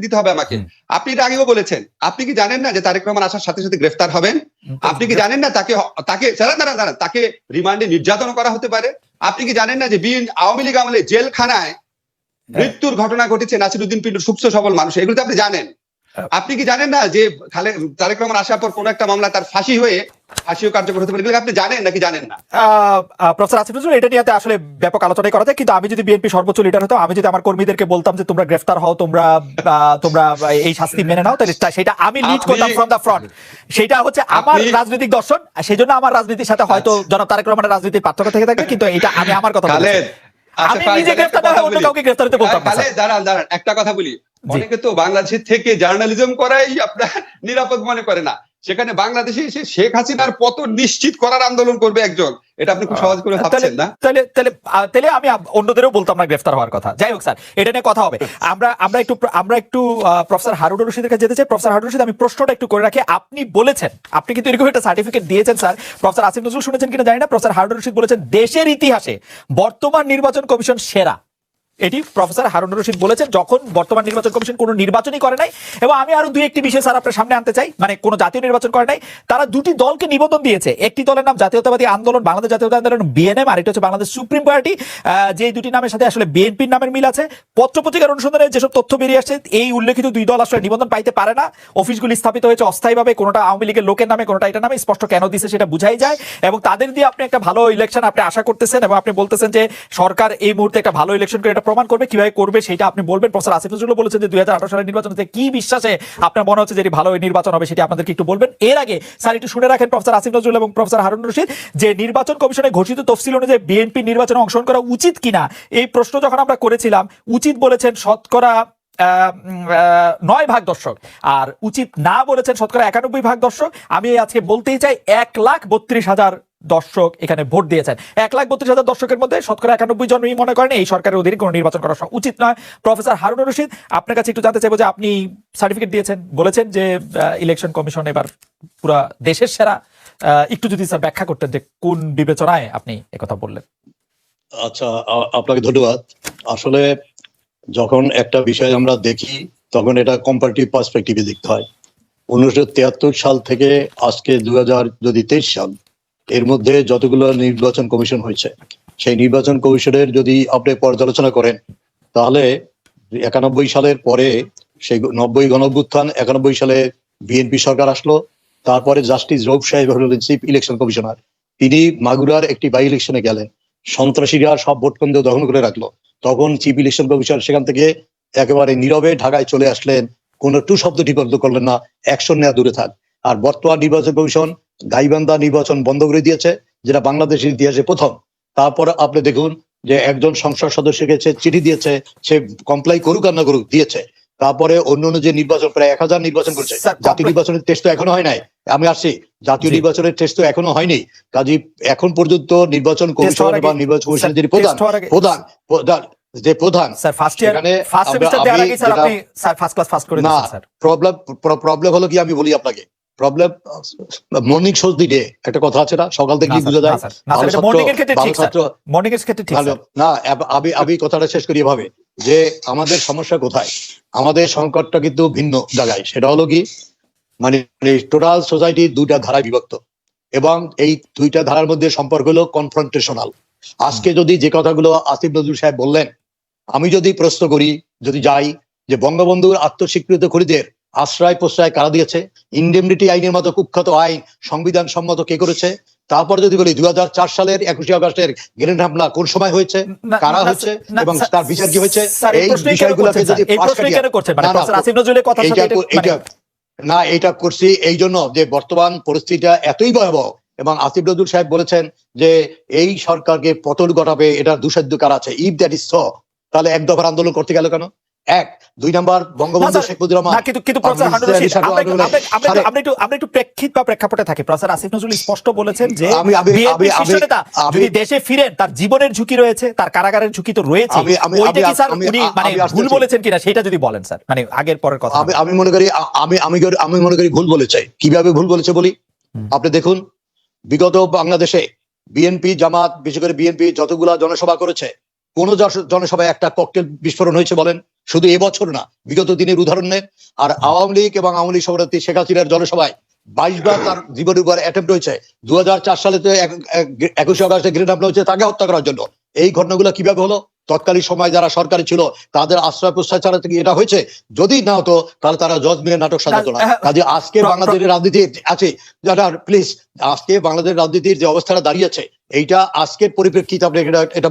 দিতে হবে আমাকে। আপনি এটা আগেও বলেছেন। আপনি কি জানেন না যে তারেক রহমান আসার সাথে সাথে গ্রেফতার হবেন? আপনি কি জানেন না তাকে দাঁড়ান তাকে রিমান্ডে নির্যাতন করা হতে পারে? আপনি কি জানেন না যে আওয়ামী লীগ আমলে জেলখানায় মৃত্যুর ঘটনা ঘটেছে নাসিরউদ্দিন পিন্টুর সুস্থ সবল মানুষ? এগুলো তো আপনি জানেন। আপনি কি জানেন না যে তারেক রহমান আসার পর কোন একটা মামলা তার ফাঁসিও কার্যকর হতে পারে? এগুলো আপনি জানেন নাকি জানেন না? প্রফেসর আসিফ নজরুল, এটা নিয়ে আসলে ব্যাপক আলোচনা করা যায়, কিন্তু আমি যদি বিএনপি সর্বোচ্চ লিডার হতাম, আমি যদি আমার কর্মীদেরকে বলতাম যে তোমরা গ্রেফতার হও, তোমরা এই শাস্তি মেনে নাও, তাহলে সেটা আমি লিড করতাম ফ্রম দ্য ফ্রন্ট। সেটা হচ্ছে আমার রাজনৈতিক দর্শন, সেই জন্য আমার রাজনীতির সাথে হয়তো জনাব তারেক রহমানের রাজনীতির পার্থক্য থেকে থাকবে, কিন্তু এটা আমি আমার কথা বলছি। আমি নিজে গ্রেফতার না হয়ে অন্য কাউকে গ্রেফতার হতে বলতাম না। দাঁড়ান একটা কথা বলি। অনেকে তো বাংলাদেশের থেকে জার্নালিজম করাই আপনার নিরাপদ মনে করে না। সেখানে বাংলাদেশে এসে শেখ হাসিনার পতন নিশ্চিত করার আন্দোলন করবে একজন, এটা আপনি খুব সহজ করে ভাবছেন না? তাহলে আমি অন্যদেরও বলতাম না গ্রেফতার হওয়ার কথা। যাই হোক স্যার, এটা নিয়ে কথা হবে। আমরা একটু প্রফেসর হারুন রশিদের কাছে যেতে চাই। প্রফেসর হারুন রশিদ, আমি প্রশ্নটা একটু করে রাখি। আপনি বলেছেন, আপনি কিন্তু এরকম একটা সার্টিফিকেট দিয়েছেন স্যার। প্রফেসর আসিফ নজরুল শুনেছেন কিনা জানি না, প্রফেসর হারুন রশিদ বলেছেন দেশের ইতিহাসে বর্তমান নির্বাচন কমিশন সেরা। এটি প্রফেসর হারুন রশিদ বলেছেন যখন বর্তমান নির্বাচন কমিশন কোনো নির্বাচনই করে নাই। এবং আমি আরো দুই একটি বিষয় স্যার আপনার সামনে আনতে চাই, মানে কোনো জাতীয় নির্বাচন করে নাই। তারা দুটি দলকে নিবন্ধন দিয়েছে। একটি দলের নাম জাতীয়তাবাদী আন্দোলন, বাংলাদেশ জাতীয়তাবাদী আন্দোলন বিএনএম, আর এটা হচ্ছে বাংলাদেশ সুপ্রিম পার্টি। যে দুটি নামের সাথে আসলে বিএনপির নামের মিল আছে। পত্রপত্রিকার অনুসন্ধানে যেসব তথ্য বেরিয়ে আসছে, এই উল্লেখিত দুই দল আসলে নিবন্ধন পাইতে পারে না। অফিসগুলি স্থাপিত হয়েছে অস্থায়ীভাবে, কোনোটা আওয়ামী লীগের লোকের নামে, কোনোটা এটা নামে। স্পষ্ট কেন দিচ্ছে সেটা বুঝাই যায়। এবং তাদের দিয়ে আপনি একটা ভালো ইলেকশন আপনি আশা করতেছেন, এবং আপনি বলতেছেন যে সরকার এই মুহূর্তে একটা ভালো ইলেকশন করে এটা প্রমাণ করবে। কিভাবে করবে সেটা আপনি বলবেন। প্রফেসর আসিফ নজরুল বলেছেন যে 2018 সালের নির্বাচনে কি বিশ্বাসে আপনার মনে হচ্ছে যে ভালো নির্বাচন হবে, সেটা আপনাদেরকে একটু বলবেন। এর আগে স্যার একটু শুনে রাখেন প্রফেসর আসিফ নজরুল এবং প্রফেসর হারুন রশিদ, যে নির্বাচন কমিশনে ঘোষিত তফসিল অনুযায়ী বিএনপি নির্বাচনে অংশগ্রহণ করা উচিত কিনা এই প্রশ্ন যখন আমরা করেছিলাম, উচিত বলেছেন শতকরা 9% দর্শক, আর উচিত না বলেছেন শতকরা 91% দর্শক। আমি আজকে বলতেই চাই 1,32,000 দর্শক এখানে ভোট দিয়েছেন। 1,32,000 দর্শকের মধ্যে শতকরা 91 জনই মনে করেন এই সরকারের অধীনে কোনো নির্বাচন করা উচিত নয়। প্রফেসর হারুন রশিদ, আপনার কাছে একটু জানতে চাইবো যে আপনি সার্টিফিকেট দিয়েছেন, বলেছেন যে ইলেকশন কমিশন এবার পুরা দেশের সেরা। একটু যদি স্যার ব্যাখ্যা করতেন যে কোন বিবেচনায় আপনি একথা বললেন। আচ্ছা, আপনাকে ধন্যবাদ। আসলে যখন একটা বিষয় আমরা দেখি তখন এটা কম্পারেটিভ পার্সপেক্টিভে দেখতে হয়। 1973 সাল থেকে আজকে 2023 সাল, এর মধ্যে যতগুলো নির্বাচন কমিশন হয়েছে, সেই নির্বাচন কমিশনের যদি আপনি পর্যালোচনা করেন, তাহলে 91 সালের পরে সেই 90 গণঅভ্যুত্থান, 91 সালে বিএনপি সরকার আসলো। তারপরে জাস্টিস রউফ সাহেব হলেন চিফ ইলেকশন কমিশনার। তিনি মাগুরার একটি বাই ইলেকশনে গেলেন, সন্ত্রাসীরা সব ভোট কেন্দ্র দখল করে রাখলো। তখন চিফ ইলেকশন কমিশনার সেখান থেকে একেবারে নীরবে ঢাকায় চলে আসলেন, কোনো টু শব্দ টিপদ্ধ করলেন না, অ্যাকশন নেওয়া দূরে থাক। আর বর্তমান নির্বাচন কমিশন গাইবান্ধা নির্বাচন বন্ধ করে দিয়েছে, যেটা বাংলাদেশের ইতিহাসে প্রথম। তারপর আপনি দেখুন যে একজন সংসদ সদস্যকে চিঠি দিয়েছে, সে কমপ্লাই করুক আর না করুক, দিয়েছে। তারপরে অন্য যে নির্বাচন প্রায় 1000 নির্বাচন করছে। জাতীয় নির্বাচনের টেস্ট তো এখনো হয় নাই। আমি আসছি, জাতীয় নির্বাচনের টেস্ট তো এখনো হয়নি। কাজী এখন পর্যন্ত নির্বাচন কমিশন বা নির্বাচন কমিশনের যে প্রধান প্রবলেম হলো কি, আমি বলি আপনাকে, প্রবলেম মর্নিং শোজ দিতে একটা কথা আছে না, সকাল থেকে বোঝা যায় না। আমি কথাটা শেষ করি এভাবে যে আমাদের সমস্যা কোথায়। আমাদের সংকটটা কিন্তু ভিন্ন জায়গায়। সেটা হলো কি, মানে টোটাল সোসাইটি দুইটা ধারায় বিভক্ত, এবং এই দুইটা ধারার মধ্যে সম্পর্ক হলো কনফ্রন্টেশনাল। আজকে যদি যে কথাগুলো আসিফ নজরুল সাহেব বললেন, আমি যদি প্রশ্ন করি, যদি যাই যে বঙ্গবন্ধুর আত্মস্বীকৃত খুনিদের আশ্রয় প্রশ্রয় কারা দিয়েছে, ইনডেমনিটি আইনের মতো কুখ্যাত আইন সংবিধান সম্মত কে করেছে, তারপর যদি বলি 2004 সালের 21শে আগস্টের গ্রেনেড হামলা কোন সময় হয়েছে, কারা হয়েছে এবং তার বিচার কি হয়েছে, এই বিষয়গুলোকে যদি না, এটা করছি এই জন্য যে বর্তমান পরিস্থিতিটা এতই ভয়াবহ, এবং আসিফ নজরুল সাহেব বলেছেন যে এই সরকারকে পতন ঘটাবে, এটা দুঃসাধ্য কার আছে। ইফ দ্যাট ইজ সো, তাহলে এক দফার আন্দোলন করতে গেল কেন? এক, দুই নাম্বার বঙ্গবন্ধু শেখ মুজিবুর রহমান। আমরা একটু প্রেক্ষিত বা প্রেক্ষাপটে থাকি। প্রফেসর আসিফ নজরুল স্পষ্ট বলেছেন যে যদি দেশে ফিরেন তার জীবনের ঝুঁকি রয়েছে, তার কারাগারের ঝুঁকি তো রয়েছে। ওইটা কি স্যার উনি মানে ভুল বলেছেন কিনা সেটা যদি বলেন স্যার, মানে আগের পরের কথা। আমি মনে করি আমি মনে করি ভুল বলেছে। কিভাবে ভুল বলেছে বলি, আপনি দেখুন বিগত বাংলাদেশে বিএনপি জামাত, বিশেষ করে বিএনপি যতগুলা জনসভা করেছে, কোন জনসভায় একটা ককটেল বিস্ফোরণ হয়েছে বলেন? শুধু এবছর না, বিগত দিনের উদাহরণ নেন। আর আওয়ামী লীগ এবং আওয়ামী লীগ সভাপতি শেখ হাসিনার জনসভায় 22 বার তার জীবনের উপর অ্যাটেম্প্ট হয়েছে। 2004 সালে 21 আগস্টে গ্রেনেড হামলা হয়েছে তাকে হত্যা করার জন্য। এই ঘটনাগুলো কিভাবে হলো? তৎকালীন সময় যারা সরকারি ছিল তাদের আশ্রয় প্রশ্রয় ছাড়া থেকে এটা হয়েছে। যদি না হতো তাহলে তারা জজ মিলে নাটক সাজাতো না। কাজে আজকে বাংলাদেশের রাজনীতি আছে যারা, প্লিজ, আজকে বাংলাদেশের রাজনীতির যে অবস্থাটা দাঁড়িয়েছে এইটা আজকের পরিপ্রেক্ষিতে আপনি এটা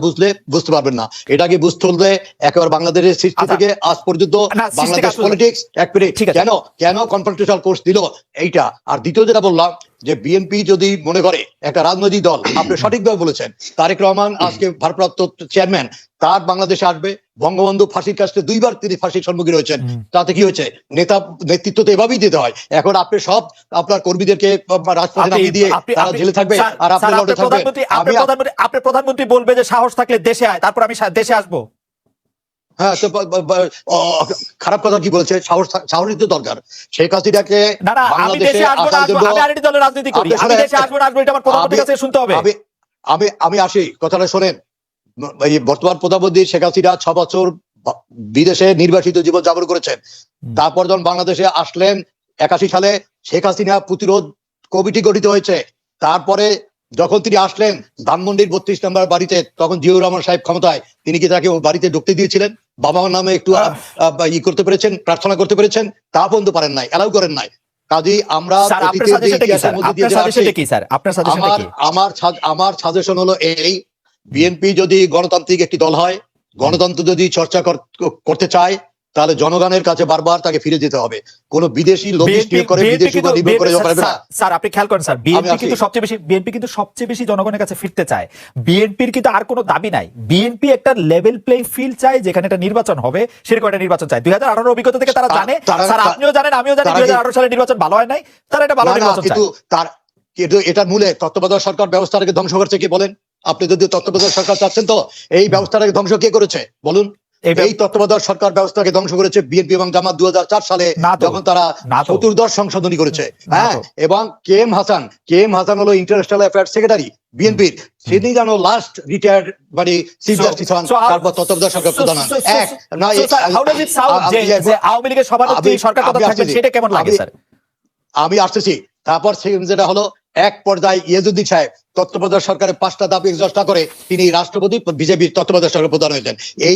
বুঝতে পারবেন না। এটাকে বুঝতে হলে একেবারে বাংলাদেশের সৃষ্টি থেকে আজ পর্যন্ত বাংলাদেশ পলিটিক্স এক মিনিট কেন কনফ্রন্টেশনাল কোর্স দিল এইটা। আর দ্বিতীয় যেটা বললাম যে বিএনপি যদি মনে করে একটা রাজনৈতিক দল, আপনি সঠিকভাবে বলেছেন, তারেক রহমান আজকে ভারপ্রাপ্ত চেয়ারম্যান, তার বাংলাদেশে আসবে। বঙ্গবন্ধু ফাঁসির কাছে 2 বার তিনি ফাঁসির সম্মুখীন হয়েছেন, তাতে কি হয়েছে? নেতৃত্ব তো এভাবেই দিতে হয়। এখন আপনি সব আপনার কর্মীদেরকে রাজপথে নামিয়ে দিয়ে তারা জেলে থাকবে আর আপনি লড়ে থাকবেন। আপনি প্রধানমন্ত্রী বলবে যে সাহস থাকলে দেশে আয়, তারপর আমি দেশে আসবো। হ্যাঁ, তো খারাপ কথা কি বলছে? সাহসই তো দরকার। শেখ হাসিনাকে বাংলাদেশে আসার জন্য আমি আসি, কথাটা শোনেন। এই বর্তমান প্রধানমন্ত্রী শেখ হাসিনা 6 বছর বিদেশে নির্বাসিত জীবন যাপন করেছেন। তারপর যখন বাংলাদেশে আসলেন 81 সালে শেখ হাসিনা প্রতিরোধ কমিটি গঠিত হয়েছে। তারপরে যখন তিনি আসলেন ধানমন্ডির 32 নম্বর বাড়িতে, তখন জিয়াউর রহমান সাহেব ক্ষমতায়, তিনি কি তাকে বাড়িতে ঢুকতে দিয়েছিলেন? বাবা মার নামে একটু করতে পেরেছেন, প্রার্থনা করতে পেরেছেন? তা পর্যন্ত পারেন নাই, এলাও করেন নাই। কাজেই আমরা আমার সাজেশন হলো এই, বিএনপি যদি গণতান্ত্রিক একটি দল হয়, গণতন্ত্র যদি চর্চা করতে চায়, তাহলে জনগণের কাছে বারবার তাকে ফিরে যেতে হবে। কোন বিদেশি লবিস্ট নিয়োগ করে বিদেশি উপর নির্ভর করে যাবে না। স্যার আপনি খেয়াল করেন স্যার, বিএনপি কিন্তু সবচেয়ে বেশি জনগণের কাছে ফিরতে চায়। বিএনপির কিন্তু আর কোনো দাবি নাই। বিএনপি একটা লেভেল প্লেইং ফিল্ড চায়, যেখানে একটা নির্বাচন হবে, সেরকম একটা নির্বাচন চায়। 2018 অভিজ্ঞতা থেকে তারা জানে, স্যার আপনিও জানেন, আমিও জানি 2018 সালের নির্বাচন ভালো হয় নাই, তারা এটা ভালো নির্বাচন চায়। কিন্তু এটার মূলে তত্ত্বাবধায়ক সরকার ব্যবস্থাটাকে ধ্বংস করছে কে বলেন? আপনি যদি তত্ত্বাবধায়ক সরকার চাচ্ছেন, তো এই ব্যবস্থাটাকে ধ্বংস কে করেছে বলুন? এই তত্ত্বাবধায়ক সরকার ব্যবস্থাকে ধ্বংস করেছে বিএনপি এবং জামাত 2004 সালে, যখন তারা 14 সংশোধনী করেছে। হ্যাঁ, এবং কে এম হাসান হলো ইন্টারন্যাশনাল অ্যাফেয়ার্স সেক্রেটারি বিএনপির। তিনি যেন লাস্ট রিটায়ার্ড মানে চিফ জাস্টিস হন, তারপর তত্ত্বাবধায়ক সরকার প্রধান হন। আওয়ামী লীগের সভাপতি সরকার কথা থাকবেন, সেটা কেমন লাগে স্যার? আমি আসতেছি। তারপর যেটা হলো, এক পর্যায়ে ইয়াজউদ্দিন সাহেব তত্ত্বাবধায়ক সরকারের 5টা দাবি এক্সস্ট করে তিনি রাষ্ট্রপতি বিজেপির তত্ত্বাবধায়ক সরকার প্রধান হয়েছেন। এই